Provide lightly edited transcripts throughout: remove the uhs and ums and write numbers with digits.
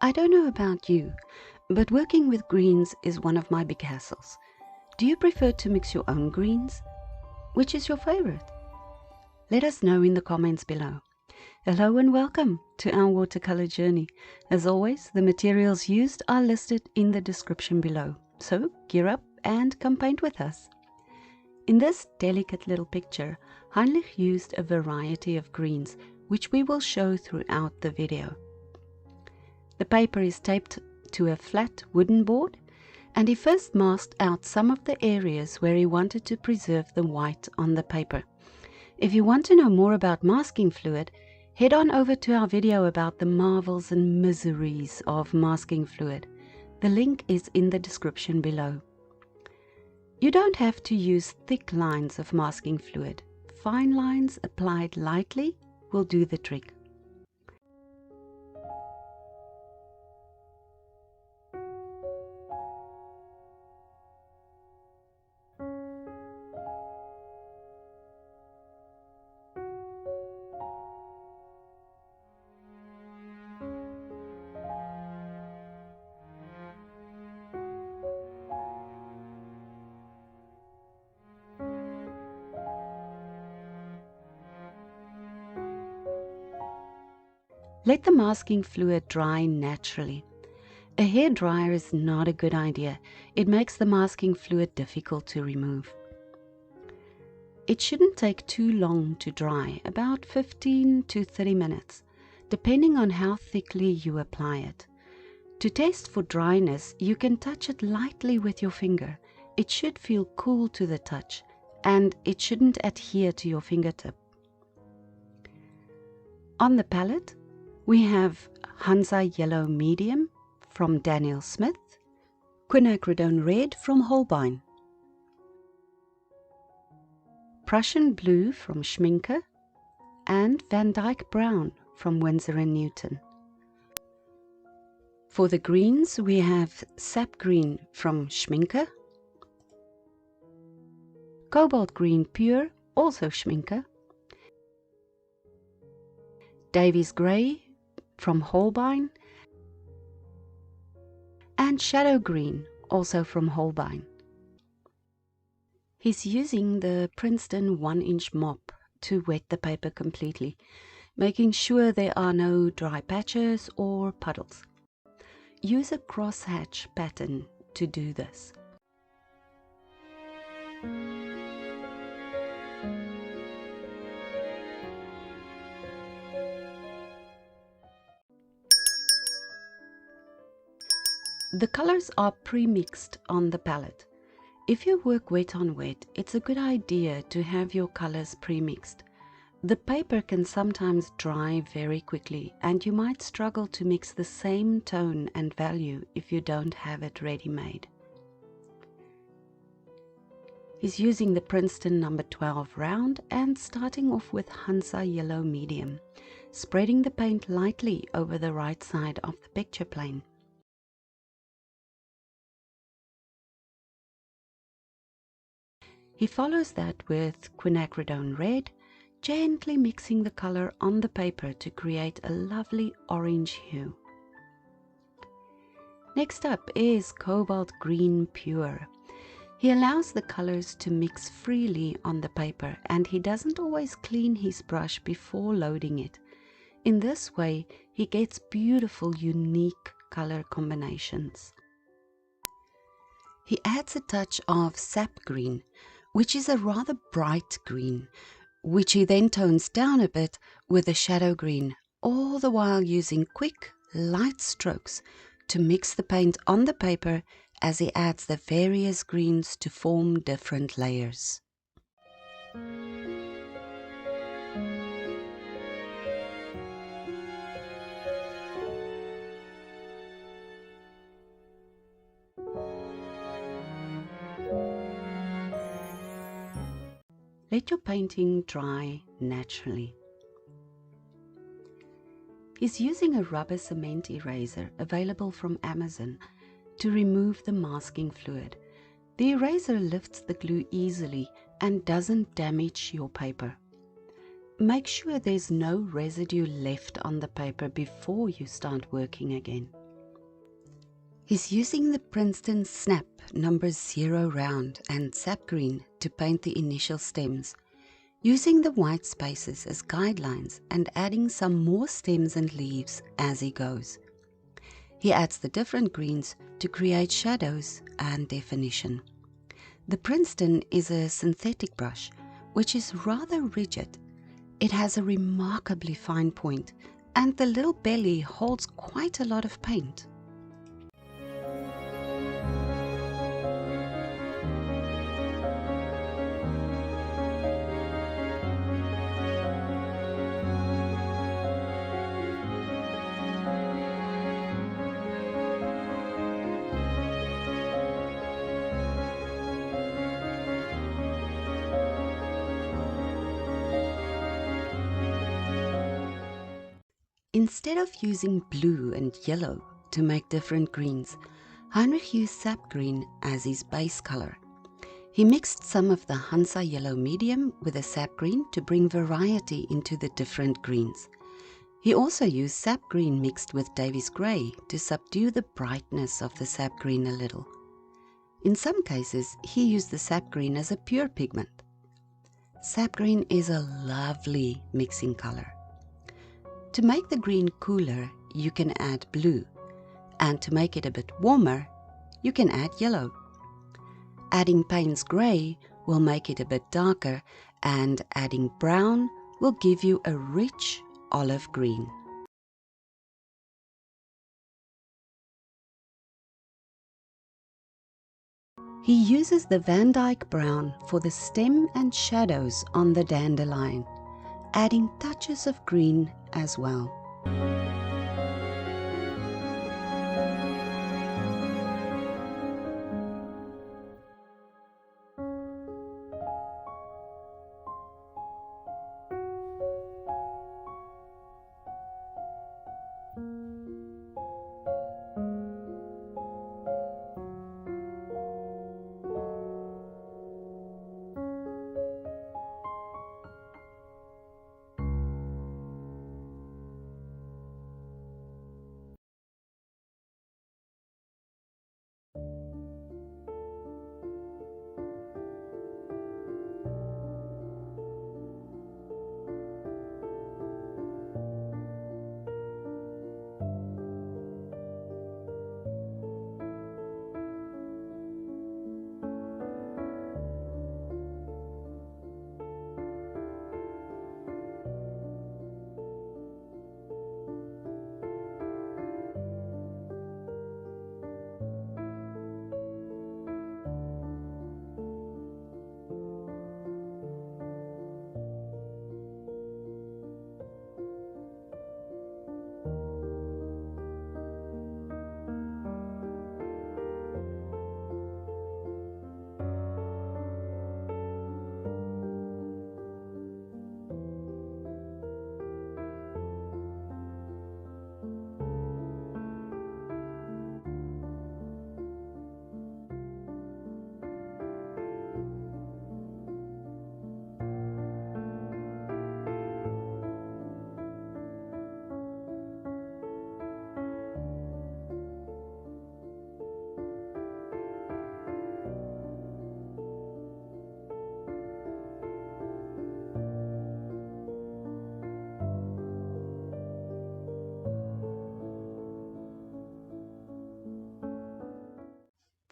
I don't know about you, but working with greens is one of my big hassles. Do you prefer to mix your own greens? Which is your favorite? Let us know in the comments below. Hello and welcome to our watercolor journey. As always, the materials used are listed in the description below, so gear up and come paint with us. In this delicate little picture, Heinrich used a variety of greens, which we will show throughout the video. The paper is taped to a flat wooden board, and he first masked out some of the areas where he wanted to preserve the white on the paper. If you want to know more about masking fluid, head on over to our video about the marvels and miseries of masking fluid. The link is in the description below. You don't have to use thick lines of masking fluid. Fine lines applied lightly will do the trick. Let the masking fluid dry naturally. A hair dryer is not a good idea. It makes the masking fluid difficult to remove. It shouldn't take too long to dry, about 15 to 30 minutes, depending on how thickly you apply it. To test for dryness, you can touch it lightly with your finger. It should feel cool to the touch, and it shouldn't adhere to your fingertip. On the palette, we have Hansa Yellow Medium from Daniel Smith, Quinacridone Red from Holbein, Prussian Blue from Schminke, and Dyke Brown from Winsor & Newton. For the greens, we have Sap Green from Schminke, Cobalt Green Pure, also Schminke, Davey's Grey from Holbein, and Shadow Green, also from Holbein. He's using the Princeton 1-inch mop to wet the paper completely, making sure there are no dry patches or puddles. Use a crosshatch pattern to do this. The colors are pre-mixed on the palette. If you work wet on wet, it's a good idea to have your colors pre-mixed. The paper can sometimes dry very quickly, and you might struggle to mix the same tone and value if you don't have it ready-made. He's using the Princeton number 12 round and starting off with Hansa Yellow Medium, spreading the paint lightly over the right side of the picture plane. He follows that with Quinacridone Red, gently mixing the color on the paper to create a lovely orange hue. Next up is Cobalt Green Pure. He allows the colors to mix freely on the paper, and he doesn't always clean his brush before loading it. In this way, he gets beautiful, unique color combinations. He adds a touch of Sap Green, which is a rather bright green, which he then tones down a bit with a shadow green, all the while using quick, light strokes to mix the paint on the paper as he adds the various greens to form different layers. Let your painting dry naturally. He's using a rubber cement eraser available from Amazon to remove the masking fluid. The eraser lifts the glue easily and doesn't damage your paper. Make sure there's no residue left on the paper before you start working again. He's using the Princeton Snap number 0 round and Sap Green to paint the initial stems, using the white spaces as guidelines and adding some more stems and leaves as he goes. He adds the different greens to create shadows and definition. The Princeton is a synthetic brush, which is rather rigid. It has a remarkably fine point, and the little belly holds quite a lot of paint. Instead of using blue and yellow to make different greens, Heinrich used Sap Green as his base color. He mixed some of the Hansa yellow medium with the Sap Green to bring variety into the different greens. He also used Sap Green mixed with Davey's grey to subdue the brightness of the Sap Green a little. In some cases, he used the Sap Green as a pure pigment. Sap Green is a lovely mixing color. To make the green cooler, you can add blue, and to make it a bit warmer, you can add yellow. Adding Payne's grey will make it a bit darker, and adding brown will give you a rich olive green. He uses the Dyke Brown for the stem and shadows on the dandelion, adding touches of green as well.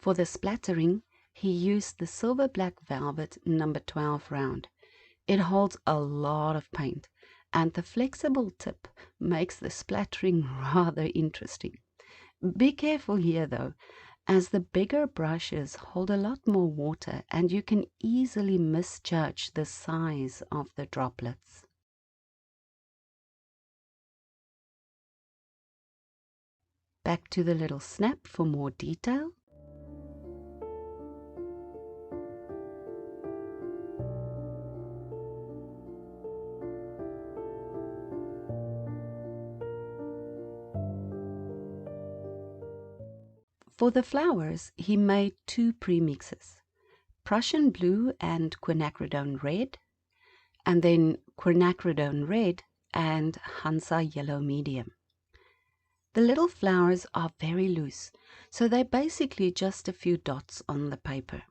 For the splattering, he used the Silver Black Velvet number 12 round. It holds a lot of paint, and the flexible tip makes the splattering rather interesting. Be careful here though, as the bigger brushes hold a lot more water and you can easily misjudge the size of the droplets. Back to the little snap for more detail. For the flowers, he made two premixes, Prussian Blue and Quinacridone Red, and then Quinacridone Red and Hansa Yellow Medium. The little flowers are very loose, so they're basically just a few dots on the paper.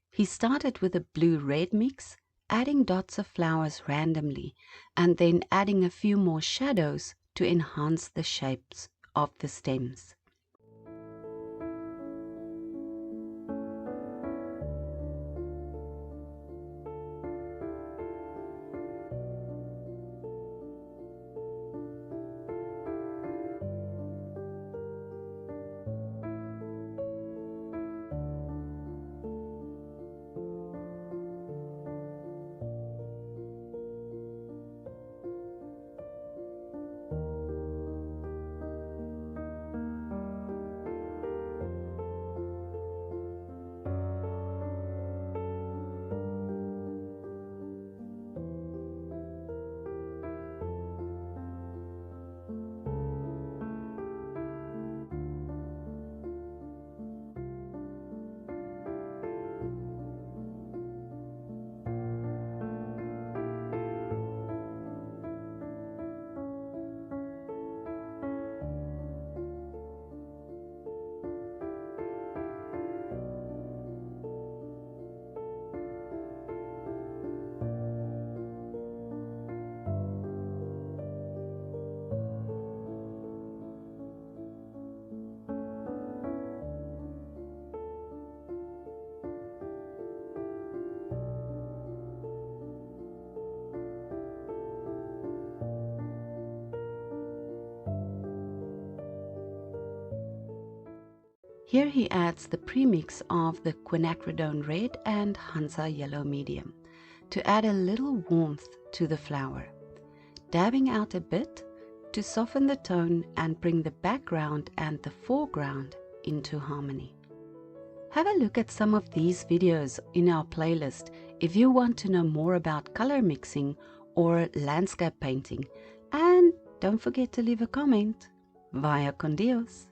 He started with a blue-red mix, adding dots of flowers randomly, and then adding a few more shadows to enhance the shapes of the stems. Here he adds the premix of the Quinacridone Red and Hansa Yellow Medium to add a little warmth to the flower, dabbing out a bit to soften the tone and bring the background and the foreground into harmony. Have a look at some of these videos in our playlist if you want to know more about color mixing or landscape painting, and don't forget to leave a comment. Vaya con Dios!